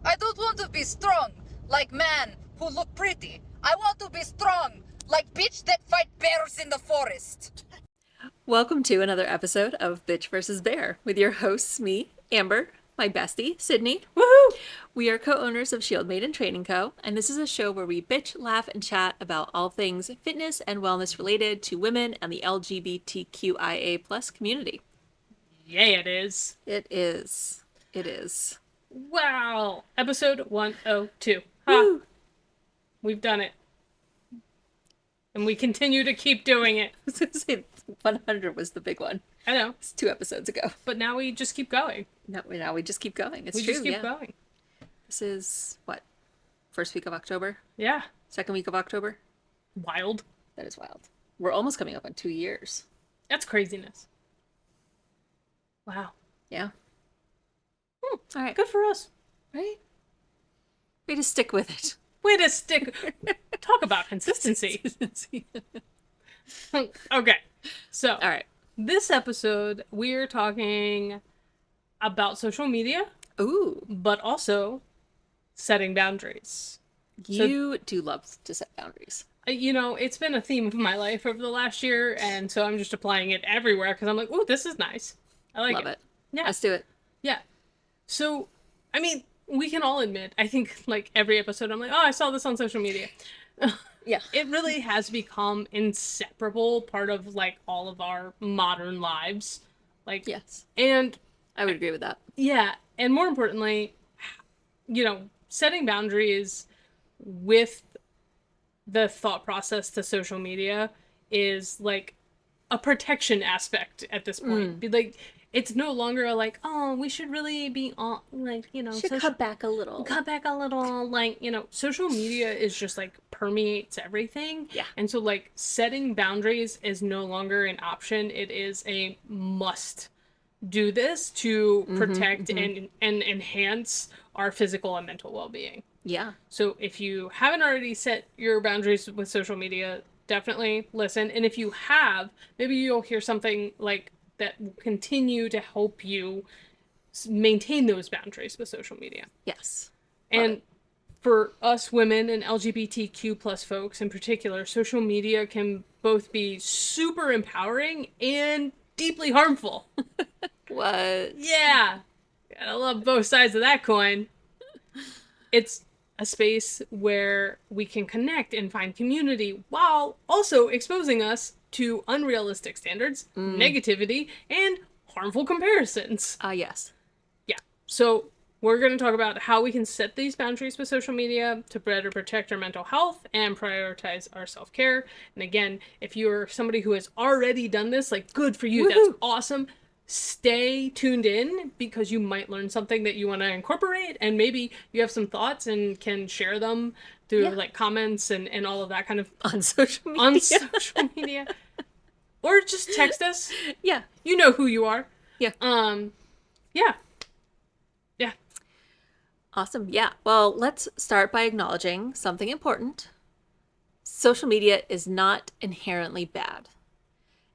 I don't want to be strong like man who look pretty. I want to be strong like bitch that fight bears in the forest. Welcome to another episode of Bitch vs. Bear with your hosts, me, Amber, my bestie, Sydney. Woohoo! We are co-owners of Shield Maiden Training Co., and this is a show where we bitch, laugh, and chat about all things fitness and wellness related to women and the LGBTQIA plus community. Yeah, it is. It is. It is. Wow. Episode 102. Ha. Woo! We've done it. And we continue to keep doing it. I was going to say 100 was the big one. I know. It's 2 episodes ago. But now we just keep going. Now we just keep going. It's we true, just keep yeah. going. This is, what, first week of October? Yeah. Second week of October? Wild. That is wild. We're almost coming up on 2 years. That's craziness. Wow. Yeah. All right. Good for us. Right? Way to stick with it. Way to stick. Talk about consistency. Okay. So, All right. this episode, we're talking about social media, Ooh. but also setting boundaries. You do love to set boundaries. You know, it's been a theme of my life over the last year, and so I'm just applying it everywhere because I'm like, ooh, this is nice. I like Love it. Yeah. Let's do it. Yeah. So, I mean, we can all admit, I think, like, every episode I'm like, oh, I saw this on social media. Yeah. It really has become inseparable part of, like, all of our modern lives. Like, Yes. and, I would agree with that. yeah, and more importantly, you know, setting boundaries with the thought process to social media is, like, a protection aspect at this point. Like, it's no longer like, oh, we should really be on, like, you know, cut back a little. cut back a little, like, you know, social media is just, like, permeates everything. Yeah. And so, like, setting boundaries is no longer an option. It is a must do this to protect and enhance our physical and mental well-being. Yeah. So if you haven't already set your boundaries with social media, definitely listen. And if you have, maybe you'll hear something like that will continue to help you maintain those boundaries with social media. Yes. And for us women and LGBTQ plus folks in particular, social media can both be super empowering and deeply harmful. What? Yeah. I love both sides of that coin. It's a space where we can connect and find community while also exposing us to unrealistic standards, negativity, and harmful comparisons. Yes. Yeah. So we're going to talk about how we can set these boundaries with social media to better protect our mental health and prioritize our self-care. And again, if you're somebody who has already done this, like, good for you. Woohoo! That's awesome. Stay tuned in because you might learn something that you want to incorporate, and maybe you have some thoughts and can share them through like comments and all of that kind of On social media. on social media. Or just text us. Yeah. You know who you are. Yeah. Yeah. Yeah. Awesome. Yeah. Well, let's start by acknowledging something important. Social media is not inherently bad.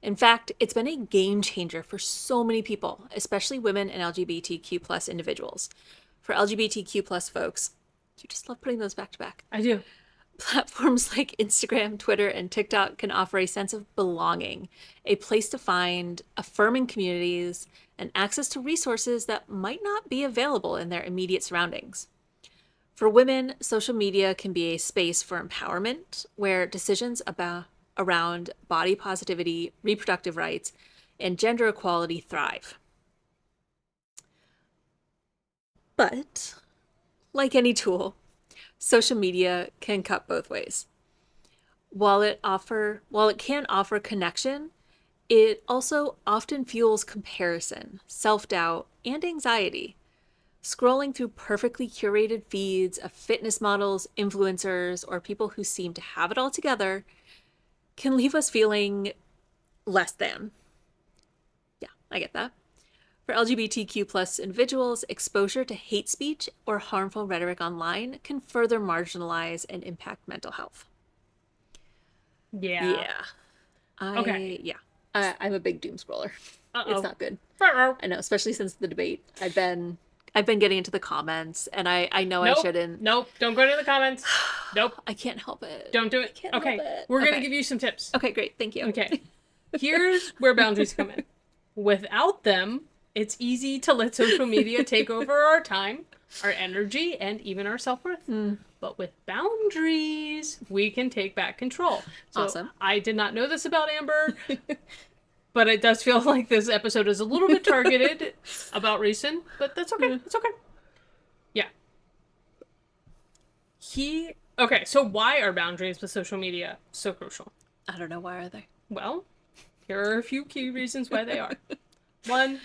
In fact, it's been a game changer for so many people, especially women and LGBTQ plus individuals. For LGBTQ plus folks, you just love putting those back to back. I do. Platforms like Instagram, Twitter, and TikTok can offer a sense of belonging, a place to find affirming communities, and access to resources that might not be available in their immediate surroundings. For women, social media can be a space for empowerment where decisions around body positivity, reproductive rights, and gender equality thrive. But, like any tool, social media can cut both ways. While it can offer connection, it also often fuels comparison, self-doubt, and anxiety. Scrolling through perfectly curated feeds of fitness models, influencers, or people who seem to have it all together can leave us feeling less than. Yeah, I get that. For LGBTQ plus individuals, exposure to hate speech or harmful rhetoric online can further marginalize and impact mental health. Yeah. I'm a big doom scroller. Uh-oh. It's not good. Uh-oh. I know, especially since the debate. I've been I've been getting into the comments, and I know I Nope. shouldn't. Nope. Don't go to the comments. Nope. I can't help it. Don't do it. can't Okay. help it. We're going to Okay. give you some tips. Okay, great. Thank you. Okay. Here's where boundaries come in. Without them, it's easy to let social media take over our time, our energy, and even our self-worth. But with boundaries, we can take back control. So Awesome. I did not know this about Amber, but it does feel like this episode is a little bit targeted about Reason, but that's okay. It's okay. Yeah. Okay, so why are boundaries with social media so crucial? I don't know, why are they? Well, here are a few key reasons why they are. One,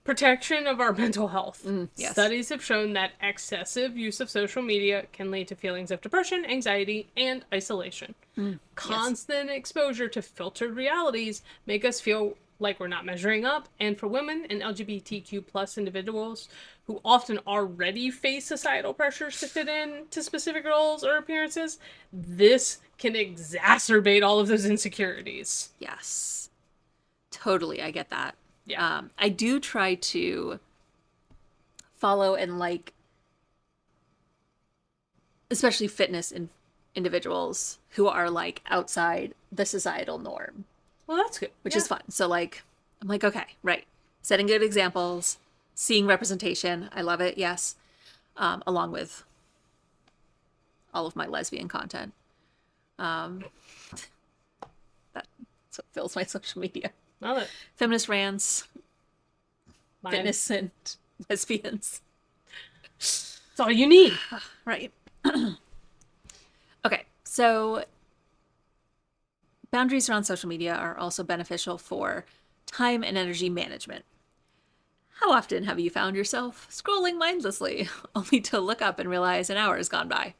protection of our mental health. yes. Studies have shown that excessive use of social media can lead to feelings of depression, anxiety, and isolation. Constant exposure to filtered realities make us feel like we're not measuring up, and for women and LGBTQ plus individuals who often already face societal pressures to fit in to specific roles or appearances, this can exacerbate all of those insecurities. Yes. Totally, I get that. Yeah. I do try to follow and like, especially fitness individuals who are like outside the societal norm, Well, that's good. which is fun. So like, I'm like, okay, right. Setting good examples, seeing representation. I love it. Yes. Along with all of my lesbian content. That's what fills my social media. Love it. Feminist rants, Mine. fitness and lesbians. That's all you need. Right. Okay, so boundaries around social media are also beneficial for time and energy management. How often have you found yourself scrolling mindlessly, only to look up and realize an hour has gone by?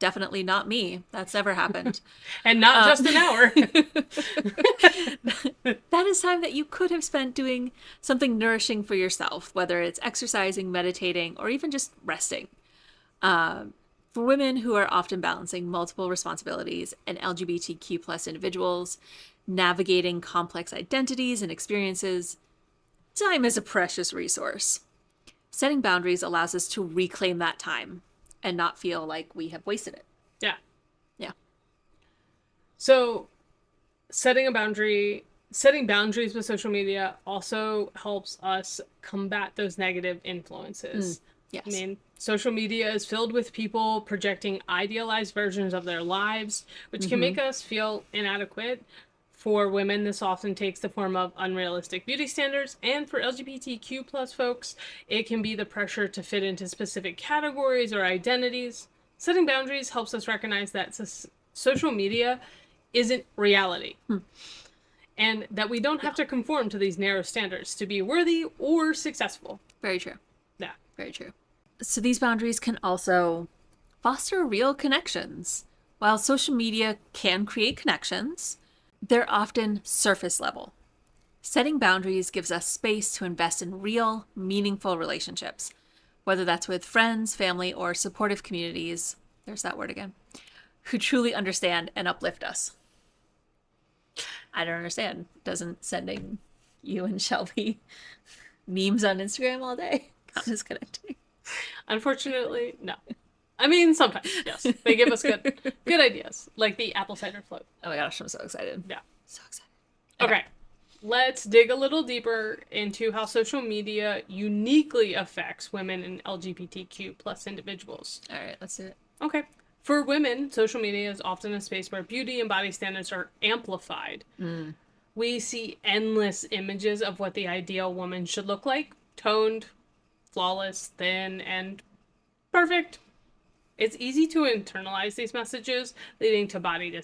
Definitely not me. That's never happened. And not just an hour. That is time that you could have spent doing something nourishing for yourself, whether it's exercising, meditating, or even just resting. For women who are often balancing multiple responsibilities and LGBTQ plus individuals, navigating complex identities and experiences, time is a precious resource. Setting boundaries allows us to reclaim that time and not feel like we have wasted it. Yeah. Yeah. So setting boundaries with social media also helps us combat those negative influences. Yes. I mean, social media is filled with people projecting idealized versions of their lives, which can make us feel inadequate. For women, this often takes the form of unrealistic beauty standards, and for LGBTQ plus folks, it can be the pressure to fit into specific categories or identities. Setting boundaries helps us recognize that social media isn't reality, and that we don't have to conform to these narrow standards to be worthy or successful. Very true. Yeah. Very true. So these boundaries can also foster real connections. While social media can create connections, they're often surface level. Setting boundaries gives us space to invest in real, meaningful relationships, whether that's with friends, family, or supportive communities, there's that word again, who truly understand and uplift us. I don't understand. Doesn't sending you and Shelby memes on Instagram all day count as connecting? Unfortunately, no. I mean, sometimes, yes. They give us good ideas, like the apple cider float. Oh my gosh, I'm so excited. Yeah. So excited. Okay. Let's dig a little deeper into how social media uniquely affects women and LGBTQ plus individuals. All right, let's do it. Okay. For women, social media is often a space where beauty and body standards are amplified. We see endless images of what the ideal woman should look like: toned, flawless, thin, and perfect. It's easy to internalize these messages, leading to body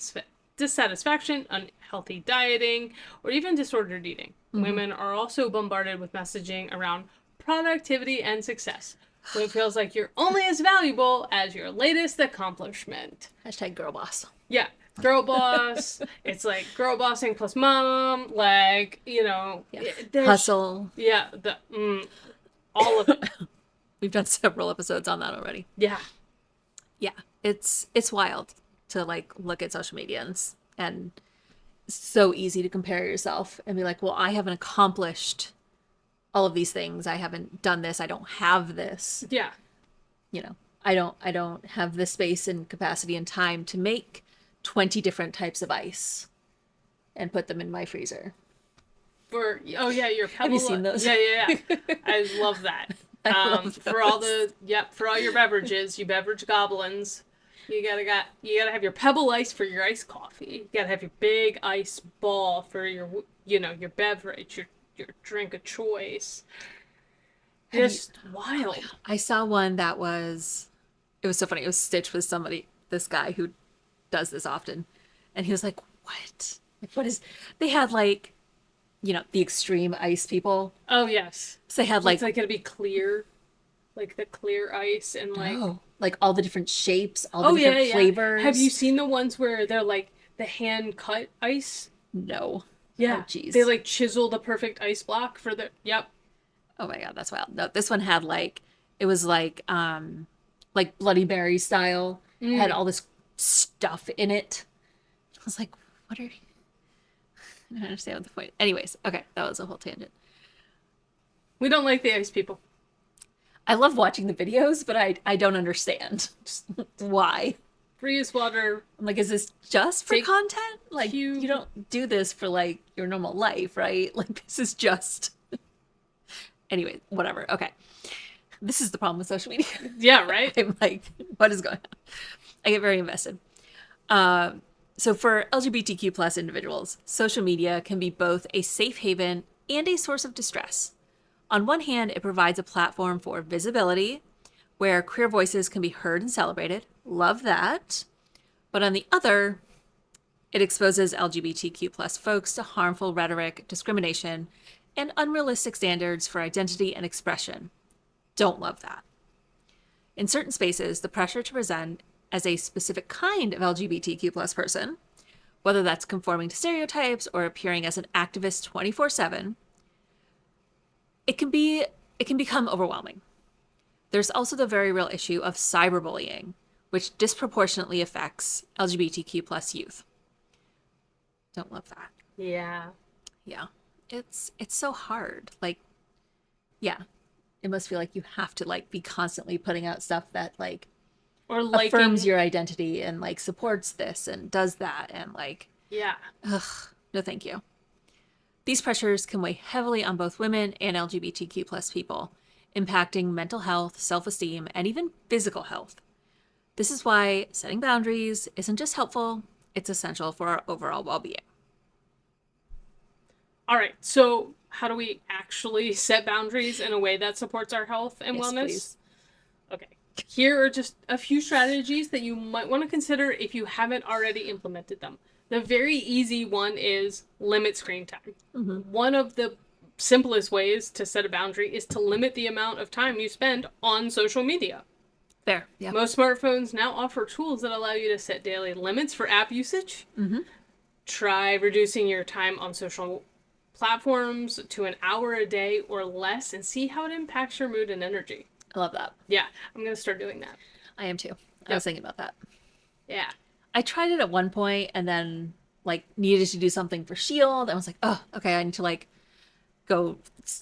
dissatisfaction, unhealthy dieting, or even disordered eating. Women are also bombarded with messaging around productivity and success, when it feels like you're only as valuable as your latest accomplishment. Hashtag girl boss. Yeah, girl boss. It's like girl bossing plus mom, like, Hustle. Yeah, all of it. We've done several episodes on that already. Yeah. Yeah, it's wild to like look at social media and it's so easy to compare yourself and be like, well, I haven't accomplished all of these things. I haven't done this. I don't have this. Yeah. You know, I don't have the space and capacity and time to make 20 different types of ice and put them in my freezer. For your pebble. Have you seen those? Yeah. I love that. I love For all those. for all your beverages, you beverage goblins. You gotta have your pebble ice for your iced coffee. You gotta have your big ice ball for your your beverage, your drink of choice. Just wild. I saw one that was, it was so funny. It was stitched with this guy who does this often. And he was like, what? Like, what is, they had like, the extreme ice people. Oh yes. So they had like, It's like gonna be clear, like the clear ice and like. oh, like all the different shapes, all the different flavors. Have you seen the ones where they're like the hand cut ice? No. Yeah. Oh, jeez. They like chisel the perfect ice block for the. Yep. Oh my God, that's wild. No, this one had like, it was like Bloody Mary style. It had all this stuff in it. I was like, what are you? I don't understand what the point. Anyways, okay, that was a whole tangent. We don't like the ice people. I love watching the videos, but I don't understand. Just why. Freeze water. I'm like, is this just for Take content? Like, cube. you don't do this for like your normal life, right? Like, this is just. Anyway, whatever. Okay. This is the problem with social media. Yeah, right? I'm like, what is going on? I get very invested. So for LGBTQ plus individuals, social media can be both a safe haven and a source of distress. On one hand, it provides a platform for visibility where queer voices can be heard and celebrated. Love that. But on the other, it exposes LGBTQ plus folks to harmful rhetoric, discrimination, and unrealistic standards for identity and expression. Don't love that. In certain spaces, the pressure to present as a specific kind of LGBTQ plus person, whether that's conforming to stereotypes or appearing as an activist 24/7, it can become overwhelming. There's also the very real issue of cyberbullying, which disproportionately affects LGBTQ plus youth. Don't love that. Yeah. Yeah. It's so hard. Like, yeah. It must feel like you have to like be constantly putting out stuff that like Or liking. affirms your identity and like supports this and does that and like, Yeah. ugh, no thank you. These pressures can weigh heavily on both women and LGBTQ plus people, impacting mental health, self-esteem, and even physical health. This is why setting boundaries isn't just helpful, it's essential for our overall well-being. All right. So, how do we actually set boundaries in a way that supports our health and Yes, wellness? please. Okay. Here are just a few strategies that you might want to consider if you haven't already implemented them. The very easy one is limit screen time. One of the simplest ways to set a boundary is to limit the amount of time you spend on social media. Fair. Yeah. Most smartphones now offer tools that allow you to set daily limits for app usage. Try reducing your time on social platforms to an hour a day or less and see how it impacts your mood and energy. I love that. Yeah, I'm going to start doing that. I am too. I was thinking about that. Yeah. I tried it at one point and then like needed to do something for Shield. I was like, oh, okay, I need to like go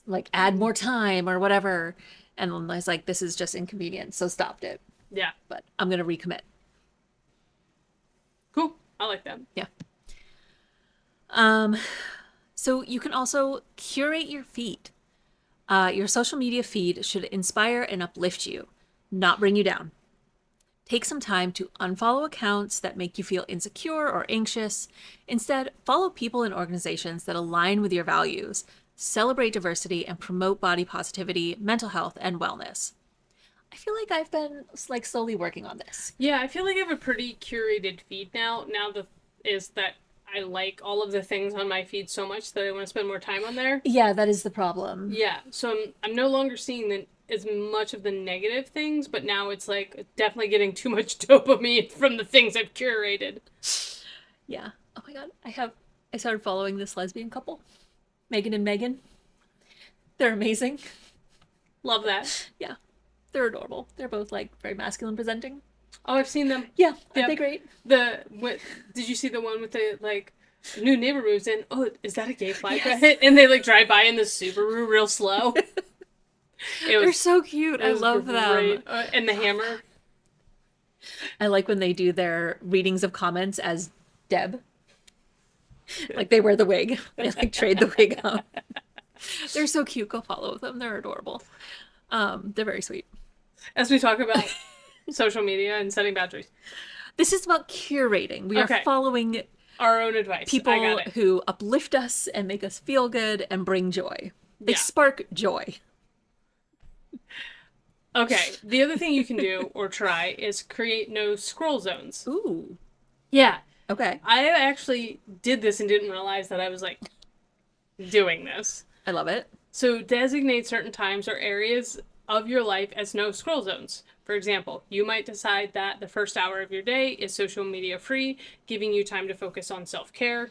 like add more time or whatever. And then I was like, this is just inconvenient. So stopped it. Yeah. But I'm going to recommit. Cool. I like that. Yeah. So you can also curate your feed. Your social media feed should inspire and uplift you, not bring you down. Take some time to unfollow accounts that make you feel insecure or anxious. Instead, follow people and organizations that align with your values, celebrate diversity, and promote body positivity, mental health, and wellness. I feel like I've been like slowly working on this. Yeah, I feel like I have a pretty curated feed now. Is that I like all of the things on my feed so much that I want to spend more time on there. Yeah, that is the problem. Yeah, so I'm no longer seeing as much of the negative things, but now it's like definitely getting too much dopamine from the things I've curated. Yeah. Oh my god. I started following this lesbian couple, Megan and Megan. They're amazing. Love that. Yeah. They're adorable. They're both like very masculine presenting. Oh, I've seen them. Yeah. Aren't Yep. they great? Did you see the one with the like new neighbor moves in. Oh, is that a gay flag? And they like drive by in the Subaru real slow. They're so cute. I love them. And the hammer. I like when they do their readings of comments as Deb. Like they wear the wig. They like trade the wig out. They're so cute. Go follow them. They're adorable. They're very sweet. As we talk about social media and setting boundaries. This is about curating. We are following our own advice. People who uplift us and make us feel good and bring joy. They spark joy. Okay. The other thing you can do or try is create no scroll zones. Ooh. Yeah. Okay. I actually did this and didn't realize that I was like doing this. I love it. So designate certain times or areas of your life as no scroll zones. For example, you might decide that the first hour of your day is social media free, giving you time to focus on self-care.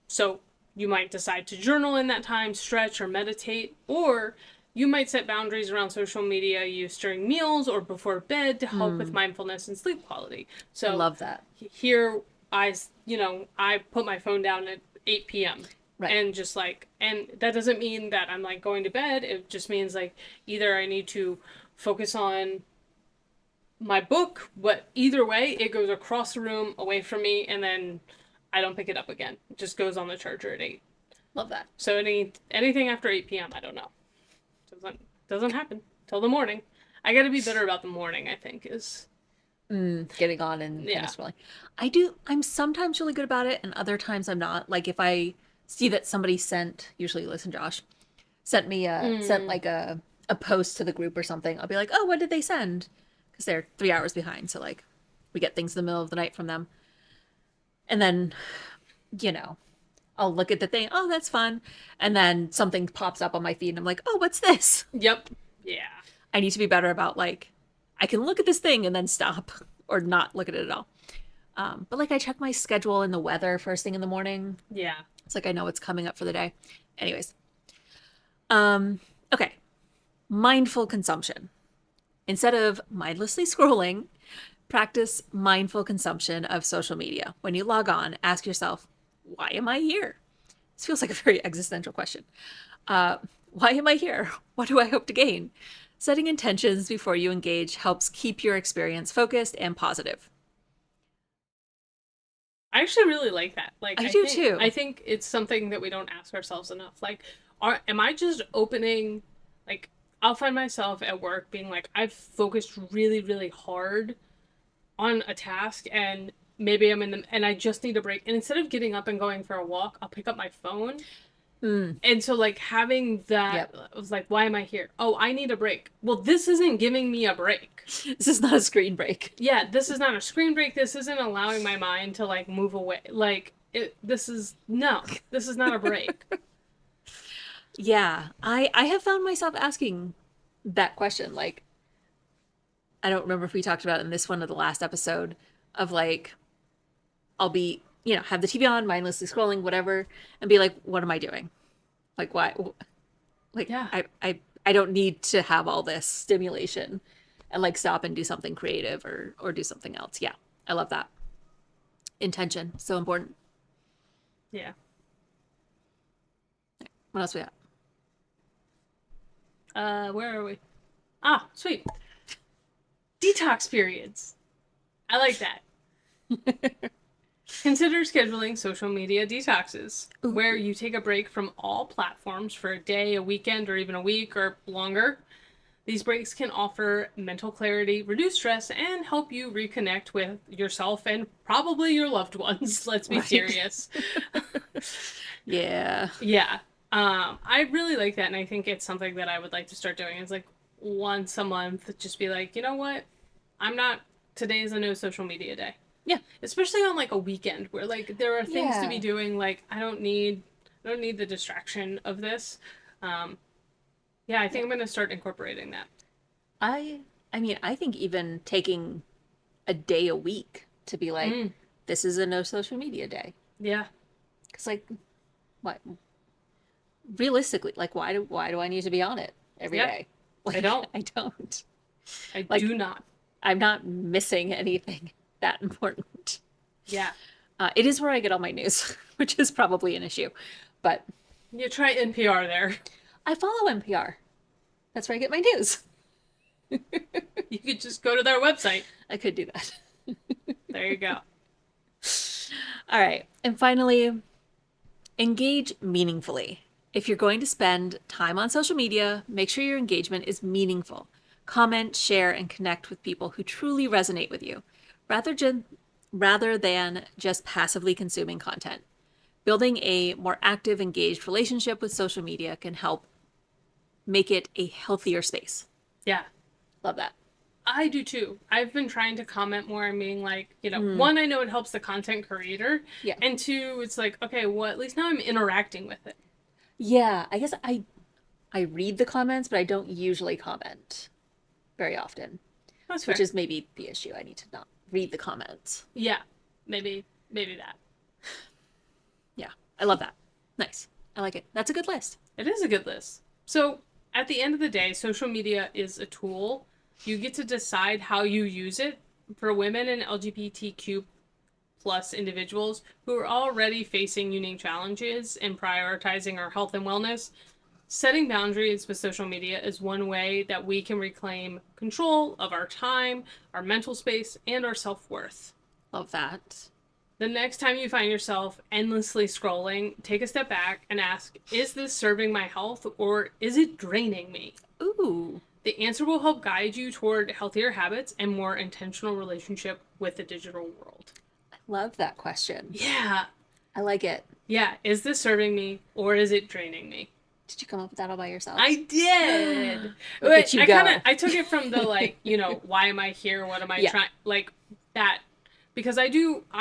So you might decide to journal in that time, stretch or meditate, or you might set boundaries around social media use during meals or before bed to help with mindfulness and sleep quality. So I love that. Here I put my phone down at 8 p.m. Right. And just like, and that doesn't mean that I'm like going to bed. It just means like either I need to focus on my book, but either way, it goes across the room away from me, and then I don't pick it up again. It just goes on the charger at 8. Love that. So anything after 8 p.m., I don't know. Doesn't happen till the morning. I got to be better about the morning, I think, is getting on and kind of scrolling. I'm sometimes really good about it, and other times I'm not. Like if I see that somebody usually listen, Josh, sent me sent like a post to the group or something, I'll be like, oh, what did they send? Because they're 3 hours behind, so like we get things in the middle of the night from them, and then I'll look at the thing, oh, that's fun, and then something pops up on my feed and I'm like, oh, what's this? Yep. Yeah. I need to be better about like I can look at this thing and then stop or not look at it at all. But like I check my schedule and the weather first thing in the morning. Yeah. It's like I know what's coming up for the day. Anyways. Okay. Mindful consumption. Instead of mindlessly scrolling, practice mindful consumption of social media. When you log on, ask yourself, why am I here? This feels like a very existential question. Why am I here? What do I hope to gain? Setting intentions before you engage helps keep your experience focused and positive. I actually really like that. Like I do too. I think it's something that we don't ask ourselves enough. Like, am I just opening? Like, I'll find myself at work being like, I've focused really, really hard on a task, and maybe and I just need a break. And instead of getting up and going for a walk, I'll pick up my phone. And so like having that, I was like, why am I here? Oh, I need a break. Well, this isn't giving me a break. This is not a screen break. Yeah, this is not a screen break. This isn't allowing my mind to like move away. Like this is not a break. Yeah, I have found myself asking that question. Like, I don't remember if we talked about it in this one or the last episode of like, I'll be, have the TV on, mindlessly scrolling, whatever, and be like, what am I doing? Like, why? Like, yeah. I don't need to have all this stimulation and like stop and do something creative or do something else. Yeah, I love that. Intention, so important. Yeah. What else we got? Where are we? Ah, sweet. Detox periods. I like that. Consider scheduling social media detoxes, where you take a break from all platforms for a day, a weekend, or even a week or longer. These breaks can offer mental clarity, reduce stress, and help you reconnect with yourself and probably your loved ones. Let's be serious. Yeah. Yeah. I really like that, and I think it's something that I would like to start doing. It's like once a month, just be like, you know what? Today is a no social media day. Yeah. Especially on like a weekend where like there are things to be doing. Like I don't need the distraction of this. Yeah, I think I'm going to start incorporating that. I mean, I think even taking a day a week to be like, this is a no social media day. Yeah. Because like, what? Realistically, like, why do I need to be on it every day? Like, I don't. I don't. I do not. I'm not missing anything that important. Yeah. It is where I get all my news, which is probably an issue. But You try NPR there. I follow NPR. That's where I get my news. You could just go to their website. I could do that. There you go. All right. And finally, engage meaningfully. If you're going to spend time on social media, make sure your engagement is meaningful. Comment, share, and connect with people who truly resonate with you, rather than just passively consuming content. Building a more active, engaged relationship with social media can help make it a healthier space. Yeah. Love that. I do too. I've been trying to comment more and being like, one, I know it helps the content creator. Yeah. And two, it's like, okay, well, at least now I'm interacting with it. Yeah, I guess I read the comments, but I don't usually comment very often, That's fair. which is maybe the issue. I need to not read the comments. Yeah. Maybe that. Yeah, I love that. Nice. I like it. That's a good list. It is a good list. So at the end of the day, social media is a tool. You get to decide how you use it. For women and LGBTQ plus individuals who are already facing unique challenges in prioritizing our health and wellness, setting boundaries with social media is one way that we can reclaim control of our time, our mental space, and our self-worth. Love that. The next time you find yourself endlessly scrolling, take a step back and ask, is this serving my health or is it draining me? Ooh. The answer will help guide you toward healthier habits and more intentional relationship with the digital world. I love that question. Yeah. I like it. Yeah. Is this serving me or is it draining me? Did you come up with that all by yourself? I did. Look at you go. I took it from the why am I here? What am I Yeah. trying? Like that. Because I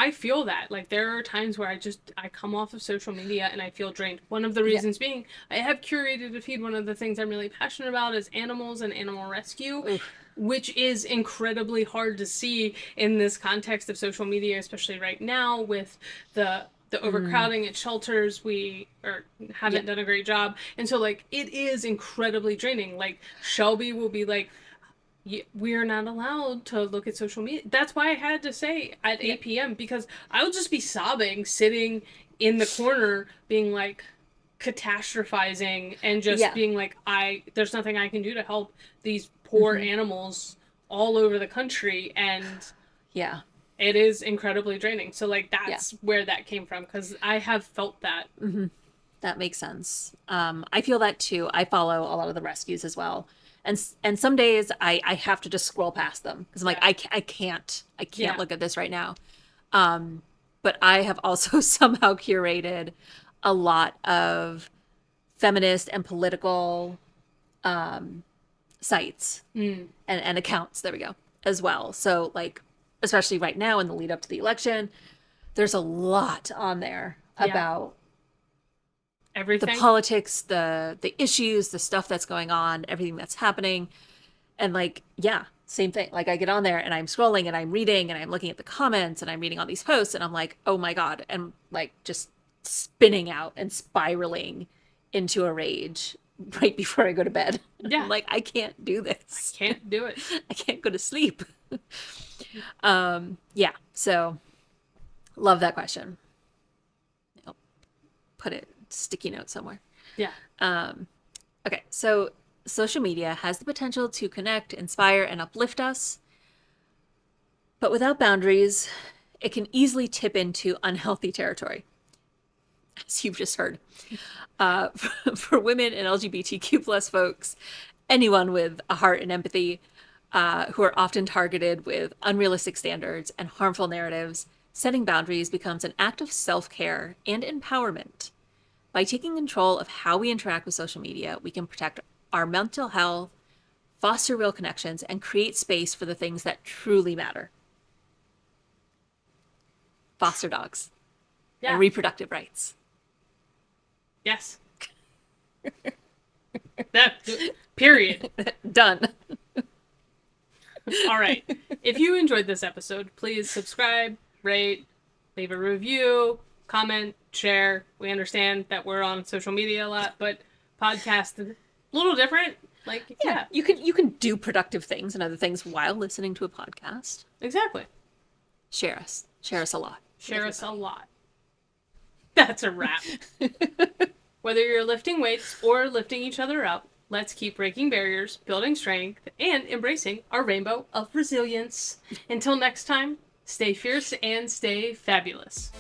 feel that. Like there are times where I come off of social media and I feel drained. One of the reasons being I have curated a feed. One of the things I'm really passionate about is animals and animal rescue, Oof. which is incredibly hard to see in this context of social media, especially right now with the overcrowding at shelters. We haven't done a great job. And so like it is incredibly draining. Like Shelby will be like, we're not allowed to look at social media. That's why I had to say at 8 p.m. because I would just be sobbing, sitting in the corner, being like catastrophizing and just being like, there's nothing I can do to help these poor animals all over the country. And Yeah. it is incredibly draining. So like that's where that came from, because I have felt that. That makes sense. I feel that too. I follow a lot of the rescues as well. And some days I have to just scroll past them because I'm like, I can't look at this right now. But I have also somehow curated a lot of feminist and political sites and accounts. There we go, as well. So like, especially right now in the lead up to the election, there's a lot on there about Everything. the politics, the issues, the stuff that's going on, everything that's happening. And like, yeah, same thing. Like I get on there and I'm scrolling and I'm reading and I'm looking at the comments and I'm reading all these posts and I'm like, oh my God. And like just spinning out and spiraling into a rage right before I go to bed. Yeah. I'm like, I can't do this. Can't do it. I can't go to sleep. Yeah. So love that question. I'll put it sticky note somewhere. Yeah. Okay, so social media has the potential to connect, inspire, and uplift us. But without boundaries, it can easily tip into unhealthy territory, as you've just heard. For women and LGBTQ plus folks, anyone with a heart and empathy, who are often targeted with unrealistic standards and harmful narratives, setting boundaries becomes an act of self-care and empowerment. By taking control of how we interact with social media, we can protect our mental health, foster real connections, and create space for the things that truly matter. Foster dogs and reproductive rights. Yes. That period. Done. All right. If you enjoyed this episode, please subscribe, rate, leave a review, comment, share. We understand that we're on social media a lot, but podcast a little different. Like, yeah. You can do productive things and other things while listening to a podcast. Exactly. Share us. Share us a lot. Share us a lot. That's a wrap. Whether you're lifting weights or lifting each other up, let's keep breaking barriers, building strength, and embracing our rainbow of resilience. Until next time, stay fierce and stay fabulous.